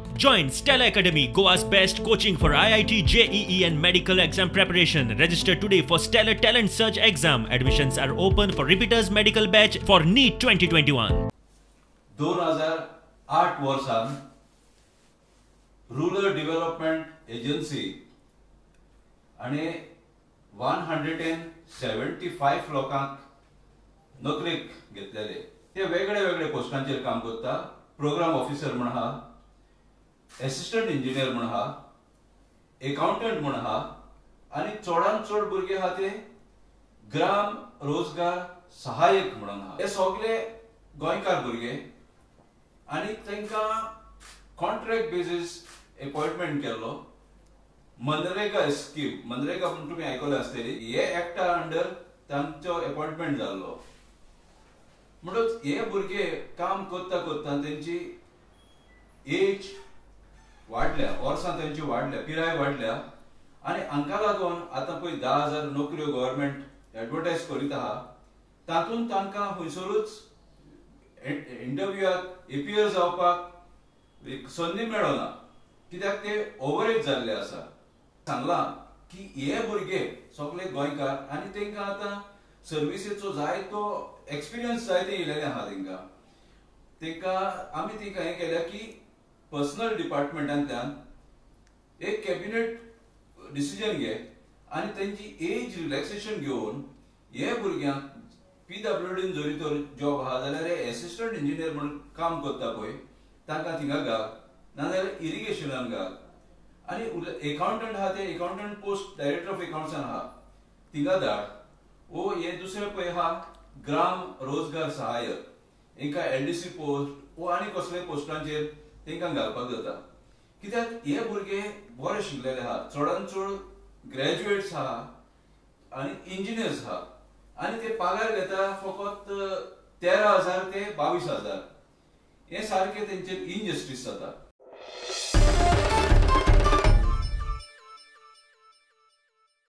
Join Stella Academy, Goa's best coaching for IIT, JEE and medical exam preparation. Register today for Stellar Talent Search exam. Admissions are open for repeaters medical batch for NEET 2021. 2008 वर्सान rural development agency आणि 175 लोकांक नोकरेक घेतलेले. ते वेगळे वेगळे पोस्टांचेर काम करता. Programme officer म्हण आहा, असिस्टंट इंजिनियर म्हण आहा, अकाउंटंट म्हण आहा आणि चोडान चोड भुरगे आहा ते ग्राम रोजगार सहाय्यक म्हणून आहा. हे सगळे गोंयकार भुरगे आणि तांकां कॉन्ट्रॅक्ट बेसिस अपॉइंटमेंट केल्लो. मनरेगा स्कीम, मनरेगा म्हणून तुम्ही आयकले आसतली. हे एक्टा अंडर तांचो अपॉइंटमेंट जाल्लो. म्हणून हे भुरगे काम करता करता त्यांची एज वाढल्या, वर्सां त्यांची वाढल्या, पिराय वाढल्या आणि हांका लागून आता पळय 10,000 नोकऱ्यो गव्हर्नमेंट ऍडव्हर्टायज करीत आहा. तातूंत तांकां खंयसरूच इंटरव्यूआक एपियर जावपाक संदी मेळना, कित्याक ते ओव्हरेज जाल्ले आसा. सांगलां की हे भुरगे सगळे गोंयकार आणि तांकां आतां सर्विसेचो जायतो एक्सपिरियन्स जायते येयलेले आहा. तांकां आमी तांकां हें केल्या की पर्सनल डिपार्टमेंटांतल्यान एक कॅबिनेट डिसिजन घे आणि त्यांची एज रिलॅक्सेशन घेवन हे भुरग्यांक PWDन जरी तर जॉब आहा जाल्यार असिस्टंट इंजिनियर म्हणून काम करता पळय तांकां थिंगा घाल, नाजाल्यार इरिगेशनान घाल. आणि अकाउंटंट आहा ते अकाउंटंट पोस्ट डायरेक्टर ऑफ अकाउंट्सान आहा थिंगा धाड. ओ हे दुसरे पळय आहा ग्राम रोजगार सहाय्यक, एका LDC पोस्ट ओ आनी कसले पोस्टांचेर तांकां घालपाक जाता. कित्याक हे भुरगे बरे शिकलेले आहा, चडांत चड ग्रॅज्युएट्स आहा आणि इंजिनियर्स आहा आणि ते पगार घेता फकत 13,000 ते 22,000. हे सारखे तेंचेर इनजस्टीस जाता.